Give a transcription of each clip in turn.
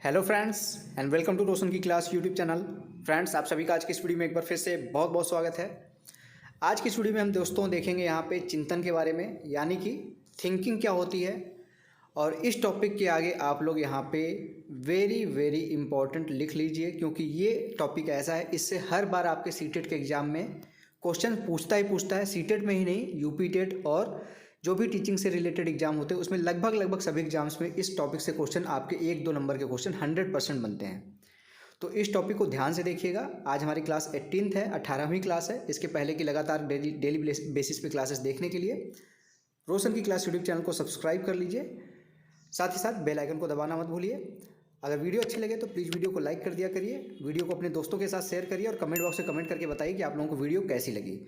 Hello friends and welcome to Roshan की class YouTube channel. Friends, आप सभी का आज की इस वीडियो में एक बार फिर से बहुत बहुत स्वागत है। आज की इस वीडियो में हम दोस्तों देखेंगे यहाँ पे चिंतन के बारे में, यानी कि थिंकिंग क्या होती है। और इस टॉपिक के आगे आप लोग यहाँ पे वेरी वेरी इंपॉर्टेंट लिख लीजिए, क्योंकि ये टॉपिक ऐसा है, इससे हर बार आपके सीटेट के एग्ज़ाम में क्वेश्चन पूछता ही पूछता है। सीटेट में ही नहीं, यूपी टेट और जो भी टीचिंग से रिलेटेड एग्जाम होते हैं उसमें लगभग सभी एग्जाम्स में इस टॉपिक से क्वेश्चन, आपके 1-2 नंबर के क्वेश्चन 100% बनते हैं। तो इस टॉपिक को ध्यान से देखिएगा। आज हमारी क्लास 18th है, 18वीं क्लास है। इसके पहले की लगातार डेली बेसिस पे क्लासेस देखने के लिए रोशन की क्लास यूट्यूब चैनल को सब्सक्राइब कर लीजिए। साथ ही साथ बेल आइकन को दबाना मत भूलिए। अगर वीडियो अच्छी लगे तो प्लीज़ वीडियो को लाइक कर दिया करिए, वीडियो को अपने दोस्तों के साथ शेयर करिए और कमेंट बॉक्स में कमेंट करके बताइए कि आप लोगों को वीडियो कैसी लगी।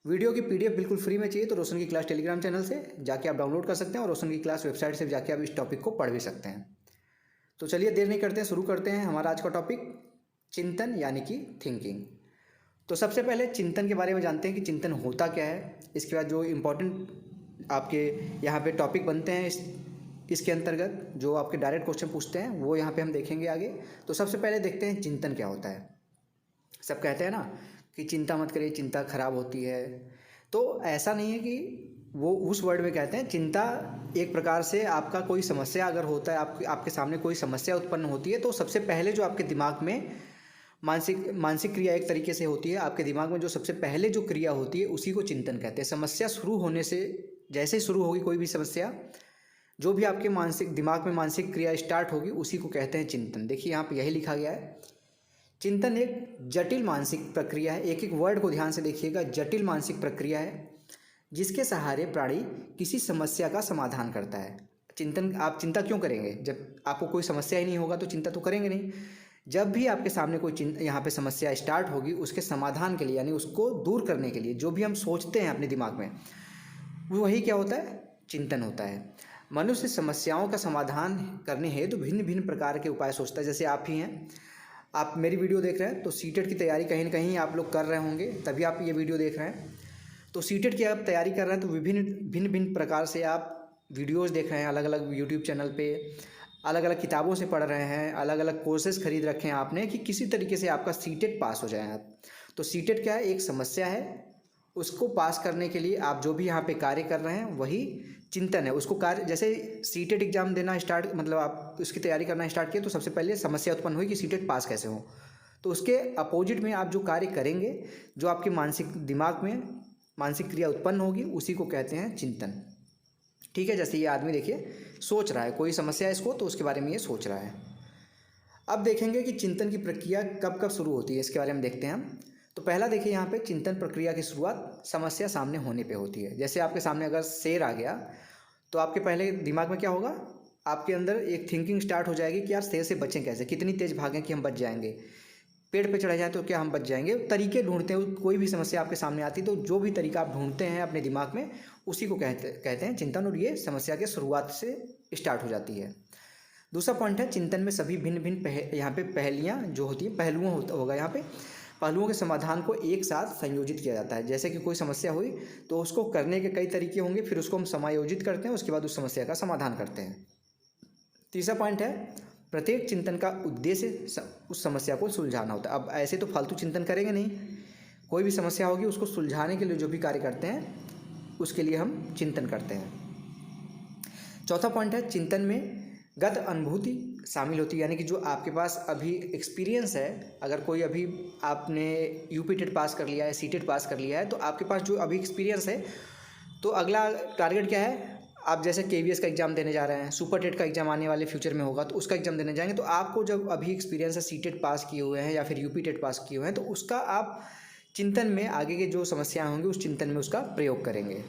वीडियो की पीडीएफ बिल्कुल फ्री में चाहिए तो रोशन की क्लास टेलीग्राम चैनल से जाके आप डाउनलोड कर सकते हैं और रोशन की क्लास वेबसाइट से जाके आप इस टॉपिक को पढ़ भी सकते हैं। तो चलिए देर नहीं करते हैं, शुरू करते हैं हमारा आज का टॉपिक, चिंतन यानी कि थिंकिंग। तो सबसे पहले चिंतन के बारे में जानते हैं कि चिंतन होता क्या है। इसके बाद जो इम्पोर्टेंट आपके यहाँ पे टॉपिक बनते हैं इसके अंतर्गत जो आपके डायरेक्ट क्वेश्चन पूछते हैं वो यहाँ पे हम देखेंगे आगे। तो सबसे पहले देखते हैं चिंतन क्या होता है। सब कहते हैं ना कि चिंता मत करिए, चिंता खराब होती है। तो ऐसा नहीं है कि वो उस वर्ड में कहते हैं। चिंता एक प्रकार से आपका कोई समस्या अगर होता है, आपके सामने कोई समस्या उत्पन्न होती है, तो सबसे पहले जो आपके दिमाग में मानसिक क्रिया एक तरीके से होती है। आपके दिमाग में जो सबसे पहले जो क्रिया होती है उसी को चिंतन कहते हैं। समस्या शुरू होने से, जैसे ही शुरू होगी कोई भी समस्या, जो भी आपके दिमाग में मानसिक क्रिया स्टार्ट होगी उसी को कहते हैं चिंतन। देखिए यहाँ पे यही लिखा गया है, चिंतन एक जटिल मानसिक प्रक्रिया है। एक एक वर्ड को ध्यान से देखिएगा, जटिल मानसिक प्रक्रिया है जिसके सहारे प्राणी किसी समस्या का समाधान करता है। चिंतन, आप चिंता क्यों करेंगे? जब आपको कोई समस्या ही नहीं होगा तो चिंता तो करेंगे नहीं। जब भी आपके सामने कोई यहाँ पे समस्या स्टार्ट होगी, उसके समाधान के लिए यानी उसको दूर करने के लिए जो भी हम सोचते हैं अपने दिमाग में, वही क्या होता है? चिंतन होता है। मनुष्य समस्याओं का समाधान करने हेतु भिन्न भिन्न प्रकार के उपाय सोचता है। जैसे आप ही हैं, आप मेरी वीडियो देख रहे हैं तो सीटेट की तैयारी कहीं ना कहीं आप लोग कर रहे होंगे, तभी आप ये वीडियो देख रहे हैं। तो सीटेट की आप तैयारी कर रहे हैं तो भिन्न प्रकार से आप वीडियोस देख रहे हैं, अलग अलग यूट्यूब चैनल पे, अलग अलग किताबों से पढ़ रहे हैं, अलग अलग कोर्सेज खरीद रखे हैं आपने कि किसी तरीके से आपका सीटेट पास हो जाए आप। तो सीटेट क्या है? एक समस्या है, उसको पास करने के लिए आप जो भी यहाँ पे कार्य कर रहे हैं वही चिंतन है। उसको कार्य, जैसे सीटेट एग्जाम देना स्टार्ट, मतलब आप उसकी तैयारी करना स्टार्ट किए तो सबसे पहले समस्या उत्पन्न हुई कि सीटेट पास कैसे हो। तो उसके अपोजिट में आप जो कार्य करेंगे, जो आपके दिमाग में मानसिक क्रिया उत्पन्न होगी, उसी को कहते हैं चिंतन। ठीक है, जैसे ये आदमी देखिए सोच रहा है कोई समस्या है इसको, तो उसके बारे में ये सोच रहा है। अब देखेंगे कि चिंतन की प्रक्रिया कब कब शुरू होती है, इसके बारे में देखते हैं हम। तो पहला देखिए यहाँ पे, चिंतन प्रक्रिया की शुरुआत समस्या सामने होने पे होती है। जैसे आपके सामने अगर शेर आ गया तो आपके पहले दिमाग में क्या होगा? आपके अंदर एक थिंकिंग स्टार्ट हो जाएगी कि यार शेर से बचें कैसे, कितनी तेज़ भागें कि हम बच जाएंगे, पेड़ पे चढ़ जाए तो क्या हम बच जाएंगे। तरीके ढूंढते हैं, कोई भी समस्या आपके सामने आती तो जो भी तरीका आप ढूंढते हैं अपने दिमाग में, उसी को कहते हैं चिंतन। और ये समस्या के शुरुआत से स्टार्ट हो जाती है। दूसरा पॉइंट है, चिंतन में सभी भिन्न भिन्न यहाँ पे पहलियाँ जो होती हैं, पहलुओं होगा यहाँ पे, पहलुओं के समाधान को एक साथ संयोजित किया जाता है। जैसे कि कोई समस्या हुई तो उसको करने के कई तरीके होंगे, फिर उसको हम समायोजित करते हैं, उसके बाद उस समस्या का समाधान करते हैं। तीसरा पॉइंट है, प्रत्येक चिंतन का उद्देश्य उस समस्या को सुलझाना होता है। अब ऐसे तो फालतू चिंतन करेंगे नहीं, कोई भी समस्या होगी उसको सुलझाने के लिए जो भी कार्य करते हैं उसके लिए हम चिंतन करते हैं। चौथा पॉइंट है, चिंतन में गत अनुभूति शामिल होती है, यानी कि जो आपके पास अभी एक्सपीरियंस है। अगर कोई अभी आपने यूपी टेट पास कर लिया है, सीटेट पास कर लिया है, तो आपके पास जो अभी एक्सपीरियंस है, तो अगला टारगेट क्या है? आप जैसे केवीएस का एग्ज़ाम देने जा रहे हैं, सुपर टेट का एग्ज़ाम आने वाले फ्यूचर में होगा तो उसका एग्ज़ाम देने जाएंगे, तो आपको जब अभी एक्सपीरियंस है, सीटेट पास किए हुए हैं या फिर यूपी टेट पास किए हुए हैं, तो उसका आप चिंतन में आगे के जो समस्याएँ होंगी उस चिंतन में उसका प्रयोग करेंगे।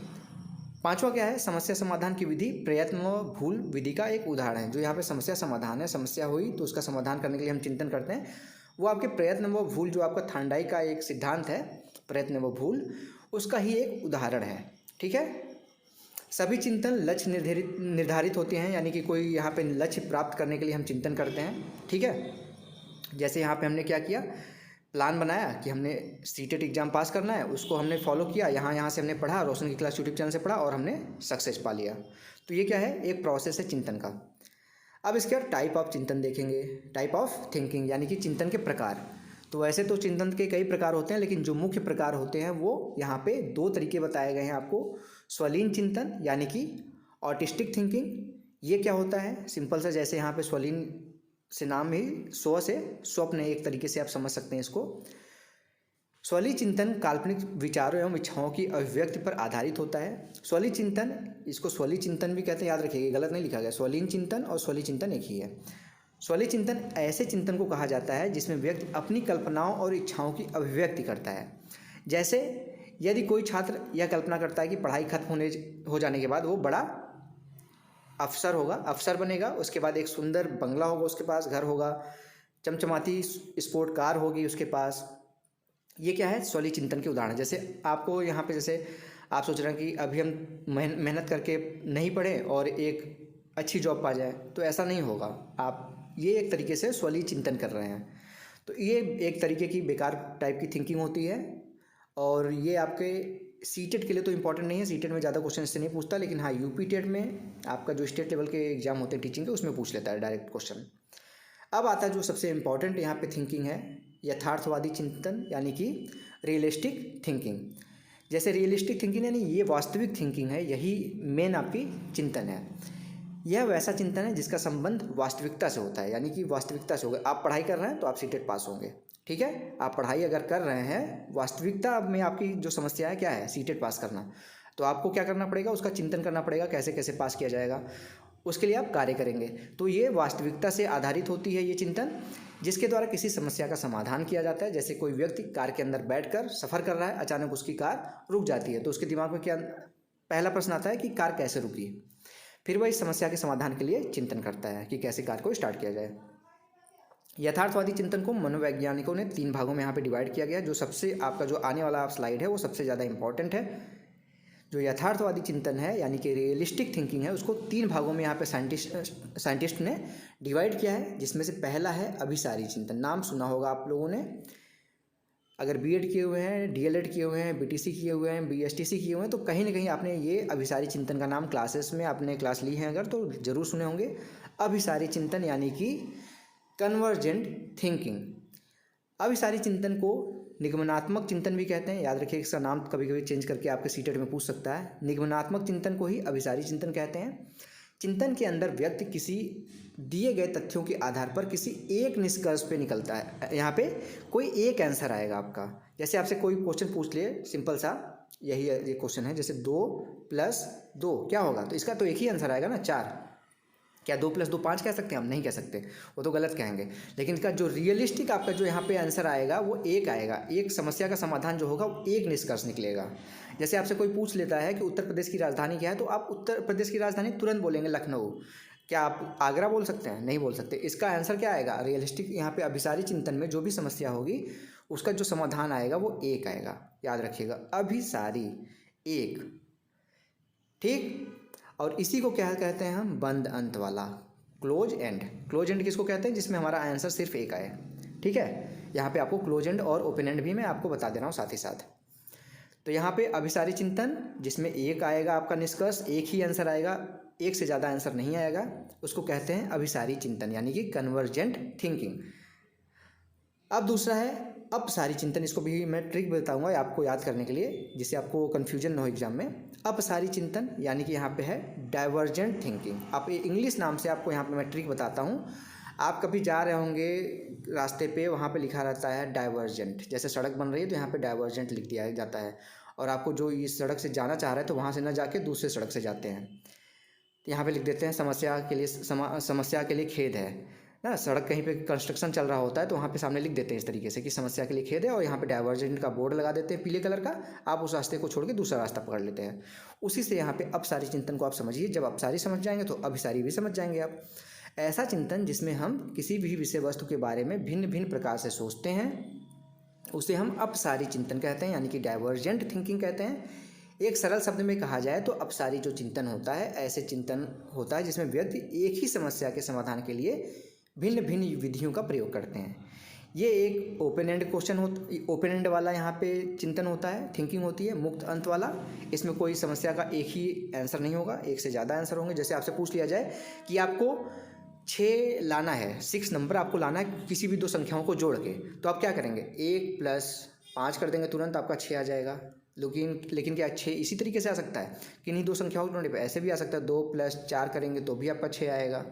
पांचवा क्या है? समस्या समाधान की विधि प्रयत्न व भूल विधि का एक उदाहरण है। जो यहाँ पे समस्या समाधान है, समस्या हुई तो उसका समाधान करने के लिए हम चिंतन करते हैं, वो आपके प्रयत्न व भूल, जो आपका थांडाई का एक सिद्धांत है, प्रयत्न व भूल, उसका ही एक उदाहरण है। ठीक है, सभी चिंतन लक्ष्य निर्धारित होते हैं, यानी कि कोई यहाँ पे लक्ष्य प्राप्त करने के लिए हम चिंतन करते हैं। ठीक है, जैसे यहाँ पे हमने क्या किया, प्लान बनाया कि हमने सीटेट एग्ज़ाम पास करना है, उसको हमने फॉलो किया, यहाँ से हमने पढ़ा, रोशन की क्लास यूट्यूब चैनल से पढ़ा और हमने सक्सेस पा लिया। तो ये क्या है? एक प्रोसेस है चिंतन का। अब इसके बाद टाइप ऑफ चिंतन देखेंगे, टाइप ऑफ थिंकिंग यानी कि चिंतन के प्रकार। तो वैसे तो चिंतन के कई प्रकार होते हैं, लेकिन जो मुख्य प्रकार होते हैं वो यहाँ पे 2 तरीके बताए गए हैं आपको। स्वलीन चिंतन यानी कि ऑटिस्टिक थिंकिंग, ये क्या होता है, सिंपल सा, जैसे यहाँ पे स्वलीन से नाम ही स्व से स्वप्न, एक तरीके से आप समझ सकते हैं इसको। स्वलीन चिंतन काल्पनिक विचारों एवं इच्छाओं की अभिव्यक्ति पर आधारित होता है। स्वलीन चिंतन, इसको स्वलीन चिंतन भी कहते हैं, याद रखिएगा, गलत नहीं लिखा गया। स्वलीन चिंतन और स्वलीन चिंतन एक ही है। स्वलीन चिंतन ऐसे चिंतन को कहा जाता है जिसमें व्यक्ति अपनी कल्पनाओं और इच्छाओं की अभिव्यक्ति करता है। जैसे यदि कोई छात्र यह कल्पना करता है कि पढ़ाई खत्म हो जाने के बाद वो बड़ा अफसर बनेगा, उसके बाद एक सुंदर बंगला होगा उसके पास, घर होगा, चमचमाती स्पोर्ट कार होगी उसके पास। ये क्या है, स्वलीन चिंतन के उदाहरण। जैसे आपको यहाँ पे, जैसे आप सोच रहे हैं कि अभी हम मेहनत करके नहीं पढ़ें और एक अच्छी जॉब पा जाए, तो ऐसा नहीं होगा। आप ये एक तरीके से स्वलीन चिंतन कर रहे हैं। तो ये एक तरीके की बेकार टाइप की थिंकिंग होती है, और ये आपके सीटेट के लिए तो इम्पॉर्टेंट नहीं है, सीटेट में ज़्यादा क्वेश्चन इससे नहीं पूछता, लेकिन हाँ यूपी टेट में आपका जो स्टेट लेवल के एग्जाम होते हैं टीचिंग के, उसमें पूछ लेता है डायरेक्ट क्वेश्चन। अब आता है जो सबसे इम्पॉर्टेंट यहाँ पे थिंकिंग है, यथार्थवादी चिंतन यानी कि रियलिस्टिक थिंकिंग। जैसे रियलिस्टिक थिंकिंग यानी ये वास्तविक थिंकिंग है, यही मेन आपकी चिंतन है। यह वैसा चिंतन है जिसका संबंध वास्तविकता से होता है, यानी कि वास्तविकता से होगा। आप पढ़ाई कर रहे हैं तो आप सीटेट पास होंगे, ठीक है। आप पढ़ाई अगर कर रहे हैं, वास्तविकता में आपकी जो समस्या है क्या है, सीटेट पास करना, तो आपको क्या करना पड़ेगा, उसका चिंतन करना पड़ेगा, कैसे कैसे पास किया जाएगा, उसके लिए आप कार्य करेंगे। तो ये वास्तविकता से आधारित होती है ये चिंतन, जिसके द्वारा किसी समस्या का समाधान किया जाता है। जैसे कोई व्यक्ति कार के अंदर बैठकर सफ़र कर रहा है, अचानक उसकी कार रुक जाती है, तो उसके दिमाग में क्या पहला प्रश्न आता है कि कार कैसे रुकी। फिर वह इस समस्या के समाधान के लिए चिंतन करता है कि कैसे कार को स्टार्ट किया जाए। यथार्थवादी चिंतन को मनोवैज्ञानिकों ने 3 भागों में यहाँ पे डिवाइड किया गया, जो सबसे आपका जो आने वाला स्लाइड है वो सबसे ज़्यादा इंपॉर्टेंट है। जो यथार्थवादी चिंतन है यानी कि रियलिस्टिक थिंकिंग है, उसको 3 भागों में यहाँ पे साइंटिस्ट ने डिवाइड किया है, जिसमें से पहला है अभिसारी चिंतन। नाम सुना होगा आप लोगों ने, अगर बीएड किए हुए हैं, डीएलएड किए हुए हैं, बीटीसी किए हुए हैं, बीएसटीसी किए हुए हैं, तो कहीं ना कहीं आपने ये अभिसारी चिंतन का नाम क्लासेस में आपने क्लास ली है अगर, तो ज़रूर सुने होंगे। अभिसारी चिंतन यानी कि कन्वर्जेंट थिंकिंग। अभिसारी चिंतन को निगमनात्मक चिंतन भी कहते हैं, याद रखिए, इसका नाम कभी कभी चेंज करके आपके सीटेट में पूछ सकता है। निगमनात्मक चिंतन को ही अभिसारी चिंतन कहते हैं। चिंतन के अंदर व्यक्ति किसी दिए गए तथ्यों के आधार पर किसी एक निष्कर्ष पे निकलता है। यहाँ पे कोई एक आंसर आएगा आपका। जैसे आपसे कोई क्वेश्चन पूछ ले, सिंपल सा, यही ये क्वेश्चन है, जैसे 2 + 2 क्या होगा, तो इसका तो एक ही आंसर आएगा ना, 4। क्या 2 + 2 5 कह सकते हैं हम? नहीं कह सकते, वो तो गलत कहेंगे। लेकिन इसका जो रियलिस्टिक आपका जो यहाँ पे आंसर आएगा वो एक आएगा, एक समस्या का समाधान जो होगा वो एक निष्कर्ष निकलेगा। जैसे आपसे कोई पूछ लेता है कि उत्तर प्रदेश की राजधानी क्या है, तो आप उत्तर प्रदेश की राजधानी तुरंत बोलेंगे लखनऊ। क्या आप आगरा बोल सकते हैं? नहीं बोल सकते। इसका आंसर क्या आएगा, रियलिस्टिक यहाँ पे अभिसारी चिंतन में जो भी समस्या होगी उसका जो समाधान आएगा वो एक आएगा, याद रखिएगा, अभिसारी एक, ठीक। और इसी को क्या कहते हैं हम, बंद अंत वाला, क्लोज एंड। क्लोज एंड किसको कहते हैं, जिसमें हमारा आंसर सिर्फ एक आए, ठीक है। यहाँ पे आपको क्लोज एंड और ओपन एंड भी मैं आपको बता दे रहा हूँ साथ ही साथ। तो यहाँ पे अभिसारी चिंतन जिसमें एक आएगा आपका निष्कर्ष, एक ही आंसर आएगा, एक से ज़्यादा आंसर नहीं आएगा, उसको कहते हैं अभिसारी चिंतन यानी कि कन्वर्जेंट थिंकिंग। अब दूसरा है अपसारी चिंतन। इसको भी मैं ट्रिक बताऊंगा आपको याद करने के लिए, जिससे आपको कन्फ्यूजन न हो एग्जाम में। अपसारी चिंतन यानी कि यहाँ पे है डाइवर्जेंट थिंकिंग। आप इंग्लिश नाम से आपको यहाँ पे मैं ट्रिक बताता हूँ। आप कभी जा रहे होंगे रास्ते पे, वहाँ पे लिखा रहता है डाइवर्जेंट, जैसे सड़क बन रही है तो यहाँ पे डाइवर्जेंट लिख दिया जाता है, और आपको जो इस सड़क से जाना चाह रहा है तो वहाँ से ना जाके दूसरे सड़क से जाते हैं, तो यहाँ पे लिख देते हैं समस्या के लिए खेद है ना। सड़क कहीं पे कंस्ट्रक्शन चल रहा होता है तो वहाँ पे सामने लिख देते हैं इस तरीके से कि समस्या के लिए खेद है, और यहाँ पे डाइवर्जेंट का बोर्ड लगा देते हैं पीले कलर का। आप उस रास्ते को छोड़ के दूसरा रास्ता पकड़ लेते हैं। उसी से यहाँ पे अपसारी चिंतन को आप समझिए। जब अपसारी समझ जाएंगे तो अभिसारी भी समझ जाएंगे आप। ऐसा चिंतन जिसमें हम किसी भी विषय वस्तु के बारे में भिन्न भिन्न प्रकार से सोचते हैं, उसे हम अपसारी चिंतन कहते हैं, यानी कि डाइवर्जेंट थिंकिंग कहते हैं। एक सरल शब्द में कहा जाए तो अपसारी जो चिंतन होता है, ऐसे चिंतन होता है जिसमें व्यक्ति एक ही समस्या के समाधान के लिए भिन्न भिन्न विधियों का प्रयोग करते हैं। ये एक open and question open and वाला यहाँ पे चिंतन होता है, थिंकिंग होती है। मुक्त अंत वाला, इसमें कोई समस्या का एक ही आंसर नहीं होगा, एक से ज़्यादा आंसर होंगे। जैसे आपसे पूछ लिया जाए कि आपको 6 लाना है, 6 नंबर आपको लाना है किसी भी दो संख्याओं को जोड़ के, तो आप क्या करेंगे 1 + 5 कर देंगे, तुरंत आपका 6 आ जाएगा। लेकिन क्या 6 इसी तरीके से आ सकता है, किन्हीं दो संख्याओं को जोड़ने पर ऐसे भी आ सकता है। 2 + 4 करेंगे तो भी आपका 6 आएगा,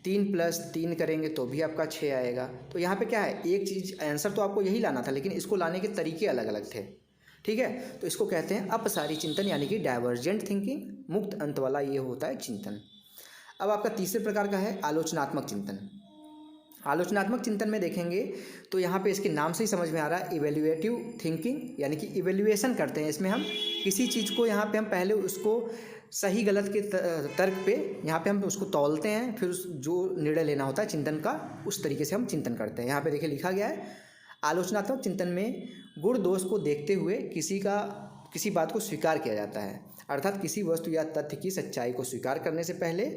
3 + 3 करेंगे तो भी आपका 6 आएगा। तो यहाँ पे क्या है, एक चीज़ आंसर तो आपको यही लाना था, लेकिन इसको लाने के तरीके अलग अलग थे। ठीक है, तो इसको कहते हैं अपसारी चिंतन, यानी कि डाइवर्जेंट थिंकिंग। मुक्त अंत वाला ये होता है चिंतन। अब आपका तीसरे प्रकार का है आलोचनात्मक चिंतन। आलोचनात्मक चिंतन में देखेंगे तो यहाँ पे इसके नाम से ही समझ में आ रहा है, इवेल्युएटिव थिंकिंग, यानी कि इवेल्युएशन करते हैं। इसमें हम किसी चीज़ को यहाँ पे हम पहले उसको सही गलत के तर्क पे यहाँ पे हम उसको तौलते हैं, फिर उस जो निर्णय लेना होता है चिंतन का, उस तरीके से हम चिंतन करते हैं। यहाँ पे देखिए लिखा गया है, आलोचनात्मक चिंतन में गुण दोष को देखते हुए किसी बात को स्वीकार किया जाता है, अर्थात किसी वस्तु या तथ्य की सच्चाई को स्वीकार करने से पहले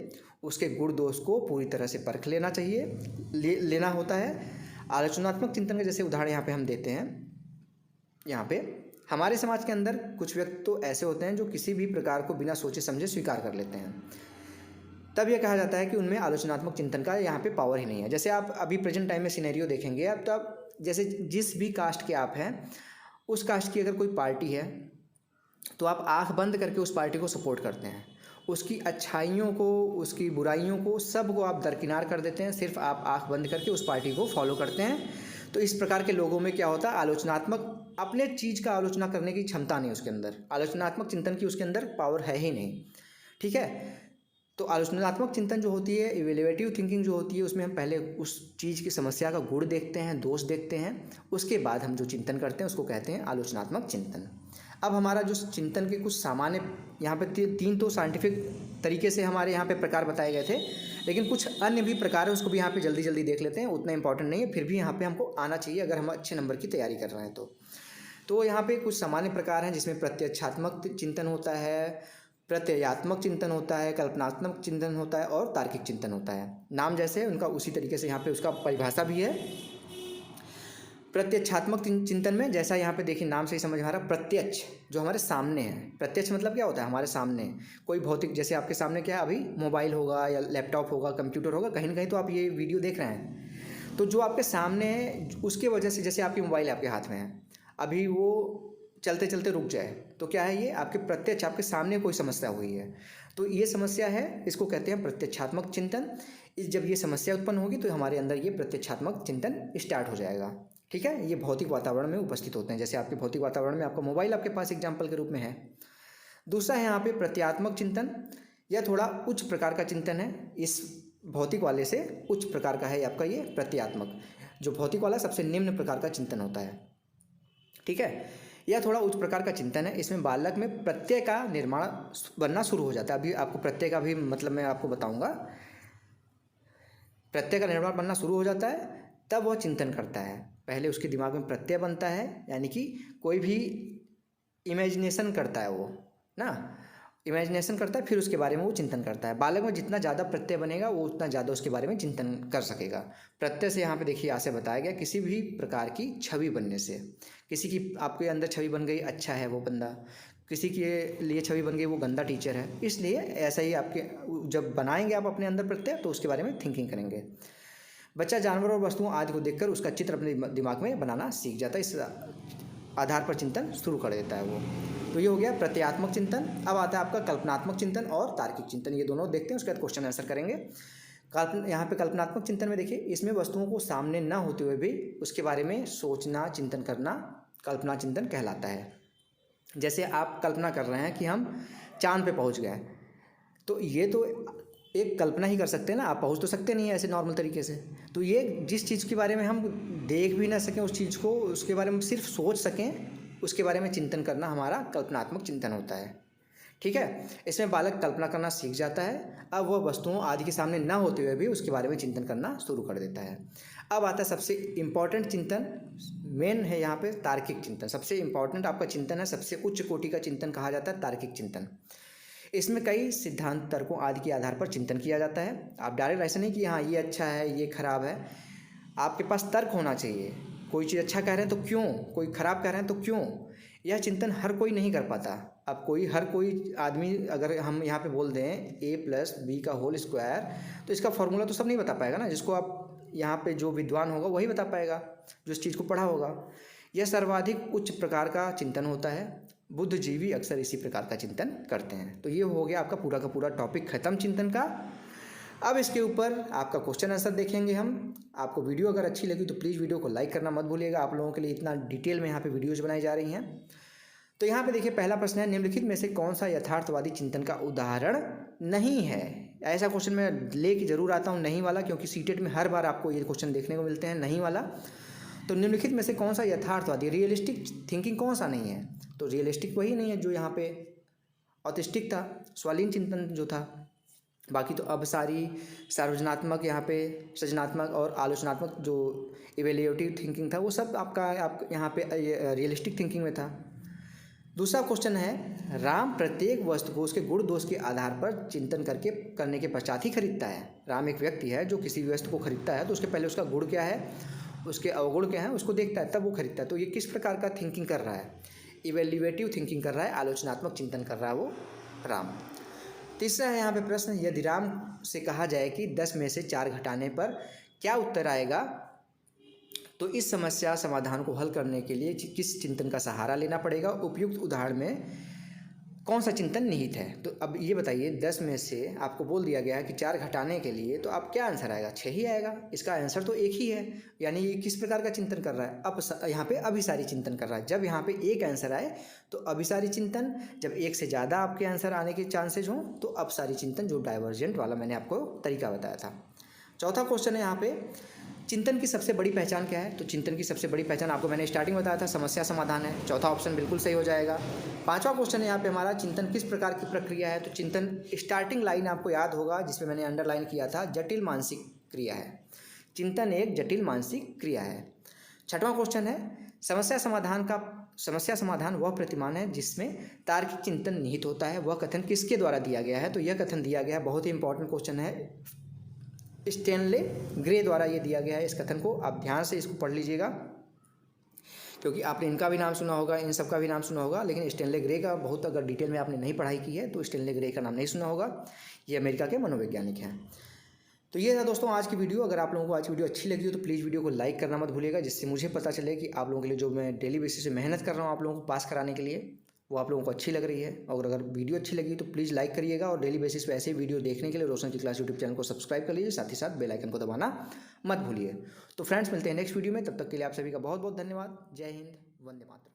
उसके गुण दोष को पूरी तरह से परख लेना चाहिए, लेना होता है। आलोचनात्मक चिंतन के जैसे उदाहरण यहाँ पे हम देते हैं। यहाँ पे हमारे समाज के अंदर कुछ व्यक्ति तो ऐसे होते हैं जो किसी भी प्रकार को बिना सोचे समझे स्वीकार कर लेते हैं, तब यह कहा जाता है कि उनमें आलोचनात्मक चिंतन का यहाँ पे पावर ही नहीं है। जैसे आप अभी प्रेजेंट टाइम में सिनेरियो देखेंगे आप, तो आप जैसे जिस भी कास्ट के आप हैं, उस कास्ट की अगर कोई पार्टी है तो आप आंख बंद करके उस पार्टी को सपोर्ट करते हैं, उसकी अच्छाइयों को, उसकी बुराइयों को, सब को आप दरकिनार कर देते हैं, सिर्फ आप आंख बंद करके उस पार्टी को फॉलो करते हैं। तो इस प्रकार के लोगों में क्या होता है, आलोचनात्मक, अपने चीज़ का आलोचना करने की क्षमता नहीं उसके अंदर, आलोचनात्मक चिंतन की उसके अंदर पावर है ही नहीं। ठीक है, तो आलोचनात्मक चिंतन जो होती है, इवेल्युएटिव थिंकिंग जो होती है, उसमें हम पहले उस चीज़ की समस्या का गुण देखते हैं, दोष देखते हैं, उसके बाद हम जो चिंतन करते हैं उसको कहते हैं आलोचनात्मक चिंतन। अब हमारा जो चिंतन के कुछ सामान्य यहाँ पे तीन तो साइंटिफिक तरीके से हमारे यहाँ पे प्रकार बताए गए थे, लेकिन कुछ अन्य भी प्रकार है, उसको भी यहाँ पे जल्दी जल्दी देख लेते हैं। उतना इंपॉर्टेंट नहीं है, फिर भी यहाँ पे हमको आना चाहिए अगर हम अच्छे नंबर की तैयारी कर रहे हैं तो यहाँ पे कुछ सामान्य प्रकार हैं, जिसमें प्रत्यक्षात्मक चिंतन होता है, प्रत्ययात्मक चिंतन होता है, कल्पनात्मक चिंतन होता है और तार्किक चिंतन होता है। नाम जैसे उनका उसी तरीके से यहाँ पे उसका परिभाषा भी है। प्रत्यक्षात्मक चिंतन में जैसा यहाँ पे देखिए नाम से ही समझ में आ रहा, प्रत्यक्ष जो हमारे सामने है। प्रत्यक्ष मतलब क्या होता है, हमारे सामने कोई भौतिक, जैसे आपके सामने क्या है, अभी मोबाइल होगा या लैपटॉप होगा, कंप्यूटर होगा, कहीं ना कहीं तो आप ये वीडियो देख रहे हैं, तो जो आपके सामने है उसके वजह से, जैसे आपकी मोबाइल आपके हाथ में है, अभी वो चलते चलते रुक जाए तो क्या है, ये आपके प्रत्यक्ष, आपके सामने कोई समस्या हुई है, तो ये समस्या है, इसको कहते हैं प्रत्यक्षात्मक चिंतन। जब ये समस्या उत्पन्न होगी तो हमारे अंदर ये प्रत्यक्षात्मक चिंतन स्टार्ट हो जाएगा। ठीक है, ये भौतिक वातावरण में उपस्थित होते हैं, जैसे आपके भौतिक वातावरण में आपका मोबाइल आपके पास एग्जाम्पल के रूप में है। दूसरा है यहाँ पे प्रत्यात्मक चिंतन, यह थोड़ा उच्च प्रकार का चिंतन है, इस भौतिक वाले से उच्च प्रकार का है आपका ये प्रत्यात्मक। जो भौतिक वाला सबसे निम्न प्रकार का चिंतन होता है। ठीक है, यह थोड़ा उच्च प्रकार का चिंतन है, इसमें बालक में प्रत्यय का निर्माण बनना शुरू हो जाता है। अभी आपको प्रत्यय का भी मतलब मैं आपको बताऊंगा। प्रत्यय का निर्माण बनना शुरू हो जाता है, तब वह चिंतन करता है। पहले उसके दिमाग में प्रत्यय बनता है, यानी कि कोई भी इमेजिनेशन करता है वो ना, इमेजिनेशन करता है, फिर उसके बारे में वो चिंतन करता है। बालक में जितना ज़्यादा प्रत्यय बनेगा वो उतना ज़्यादा उसके बारे में चिंतन कर सकेगा। प्रत्यय से यहाँ पे देखिए यहाँ से बताया गया, किसी भी प्रकार की छवि बनने से, किसी की आपके अंदर छवि बन गई, अच्छा है वो बंदा, किसी के लिए छवि बन गई वो गंदा टीचर है, इसलिए ऐसा ही आपके जब बनाएंगे आप अपने अंदर प्रत्यय, तो उसके बारे में थिंकिंग करेंगे। बच्चा जानवर और वस्तुओं आदि को देखकर उसका चित्र अपने दिमाग में बनाना सीख जाता है, इस आधार पर चिंतन शुरू कर देता है वो। तो ये हो गया प्रत्ययात्मक चिंतन। अब आता है आपका कल्पनात्मक चिंतन और तार्किक चिंतन, ये दोनों देखते हैं, उसके बाद क्वेश्चन आंसर करेंगे। यहाँ पे कल्पनात्मक चिंतन में देखिए, इसमें वस्तुओं को सामने ना होते हुए भी उसके बारे में सोचना, चिंतन करना कल्पना चिंतन कहलाता है। जैसे आप कल्पना कर रहे हैं कि हम चांद पे पहुंच गए, तो ये तो एक कल्पना ही कर सकते हैं ना, आप पहुंच तो सकते नहीं है ऐसे नॉर्मल तरीके से। तो ये जिस चीज़ के बारे में हम देख भी ना सकें, उस चीज़ को, उसके बारे में सिर्फ सोच सकें, उसके बारे में चिंतन करना हमारा कल्पनात्मक चिंतन होता है। ठीक है, इसमें बालक कल्पना करना सीख जाता है, अब वह वस्तुओं आदि के सामने ना होते हुए भी उसके बारे में चिंतन करना शुरू कर देता है। अब आता है सबसे इम्पॉर्टेंट चिंतन, मेन है यहाँ पे तार्किक चिंतन। सबसे इम्पॉर्टेंट आपका चिंतन है, सबसे उच्च कोटि का चिंतन कहा जाता है तार्किक चिंतन। इसमें कई सिद्धांत, तर्कों आदि के आधार पर चिंतन किया जाता है। आप डायरेक्ट ऐसा नहीं कि हाँ ये अच्छा है ये खराब है, आपके पास तर्क होना चाहिए। कोई चीज़ अच्छा कह रहे हैं तो क्यों, कोई खराब कह रहे हैं तो क्यों, यह चिंतन हर कोई नहीं कर पाता। अब हर कोई आदमी अगर हम यहाँ पे बोल दें a+b² तो इसका फॉर्मूला तो सब नहीं बता पाएगा ना। जिसको आप यहाँ पे जो विद्वान होगा वही बता पाएगा, जो इस चीज़ को पढ़ा होगा। यह सर्वाधिक उच्च प्रकार का चिंतन होता है। बुद्धिजीवी अक्सर इसी प्रकार का चिंतन करते हैं। तो ये हो गया आपका पूरा का पूरा टॉपिक ख़त्म चिंतन का। अब इसके ऊपर आपका क्वेश्चन आंसर देखेंगे हम। आपको वीडियो अगर अच्छी लगी तो प्लीज़ वीडियो को लाइक करना मत भूलिएगा। आप लोगों के लिए इतना डिटेल में यहाँ पे वीडियोज़ बनाई जा रही हैं। तो यहाँ पे देखिए पहला प्रश्न है, निम्नलिखित में से कौन सा यथार्थवादी चिंतन का उदाहरण नहीं है। ऐसा क्वेश्चन मैं लेके जरूर आता हूँ नहीं वाला, क्योंकि सीटेट में हर बार आपको ये क्वेश्चन देखने को मिलते हैं नहीं वाला। तो निम्नलिखित में से कौन सा यथार्थवादी रियलिस्टिक थिंकिंग कौन सा नहीं है। तो रियलिस्टिक वही नहीं है जो यहाँ पे ऑथिस्टिक था, स्वालीन चिंतन जो था। बाकी तो अब सारी सार्वजनात्मक यहाँ पे सृजनात्मक और आलोचनात्मक जो इवेल्युएटिव थिंकिंग था वो सब आपका यहाँ पे रियलिस्टिक थिंकिंग में था। दूसरा क्वेश्चन है, राम प्रत्येक वस्तु को उसके गुण दोष के आधार पर चिंतन करने के पश्चात ही खरीदता है। राम एक व्यक्ति है जो किसी भी वस्तु को खरीदता है तो उसके पहले उसका गुण क्या है, उसके अवगुण क्या है, उसको देखता है तब वो खरीदता है। तो ये किस प्रकार का थिंकिंग कर रहा है, इवेल्युएटिव थिंकिंग कर रहा है, आलोचनात्मक चिंतन कर रहा है वो राम। तीसरा है यहाँ पे प्रश्न, यदि राम से कहा जाए कि 10 में से 4 घटाने पर क्या उत्तर आएगा, तो इस समस्या समाधान को हल करने के लिए किस चिंतन का सहारा लेना पड़ेगा। उपयुक्त उदाहरण में कौन सा चिंतन निहित है। तो अब ये बताइए 10 में से आपको बोल दिया गया है कि 4 घटाने के लिए, तो अब क्या आंसर आएगा, 6 ही आएगा। इसका आंसर तो एक ही है। यानी ये किस प्रकार का चिंतन कर रहा है, अब यहाँ पे अभिसारी चिंतन कर रहा है। जब यहाँ पे एक आंसर आए तो अभिसारी चिंतन, जब एक से ज़्यादा आपके आंसर आने के चांसेज हों तो अपसारी चिंतन, जो डाइवर्जेंट वाला मैंने आपको तरीका बताया था। चौथा क्वेश्चन है यहाँ पे, चिंतन की सबसे बड़ी पहचान क्या है। तो चिंतन की सबसे बड़ी पहचान आपको मैंने स्टार्टिंग बताया था, समस्या समाधान है। चौथा ऑप्शन बिल्कुल सही हो जाएगा। पांचवा क्वेश्चन है यहाँ पे हमारा, चिंतन किस प्रकार की प्रक्रिया है। तो चिंतन स्टार्टिंग लाइन आपको याद होगा जिसमें मैंने अंडरलाइन किया था, जटिल मानसिक क्रिया है। चिंतन एक जटिल मानसिक क्रिया है। छठवां क्वेश्चन है, समस्या समाधान वह प्रतिमान है जिसमें तार्किक चिंतन निहित होता है। वह कथन किसके द्वारा दिया गया है। तो यह कथन दिया गया है, बहुत ही इंपॉर्टेंट क्वेश्चन है, स्टैनले ग्रे द्वारा ये दिया गया है। इस कथन को आप ध्यान से इसको पढ़ लीजिएगा, क्योंकि आपने इनका भी नाम सुना होगा, इन सब का भी नाम सुना होगा, लेकिन स्टैनले ग्रे का बहुत अगर डिटेल में आपने नहीं पढ़ाई की है तो स्टैनले ग्रे का नाम नहीं सुना होगा। ये अमेरिका के मनोवैज्ञानिक हैं। तो ये था दोस्तों आज की वीडियो। अगर आप लोगों को आज की वीडियो अच्छी लगी हो तो प्लीज़ वीडियो को लाइक करना मत भूलिएगा, जिससे मुझे पता चले कि आप लोगों के लिए जो मैं डेली बेसिस पे मेहनत कर रहा हूँ आप लोगों को पास कराने के लिए, वो आप लोगों को अच्छी लग रही है। और अगर वीडियो अच्छी लगी तो प्लीज़ लाइक करिएगा, और डेली बेसिस पे ऐसे वीडियो देखने के लिए रोशन की क्लास यूट्यूब चैनल को सब्सक्राइब कर लीजिए, साथ ही साथ बेल आइकन को दबाना मत भूलिए। तो फ्रेंड्स मिलते हैं नेक्स्ट वीडियो में, तब तक के लिए आप सभी का बहुत बहुत धन्यवाद। जय हिंद, वंदे मातरम।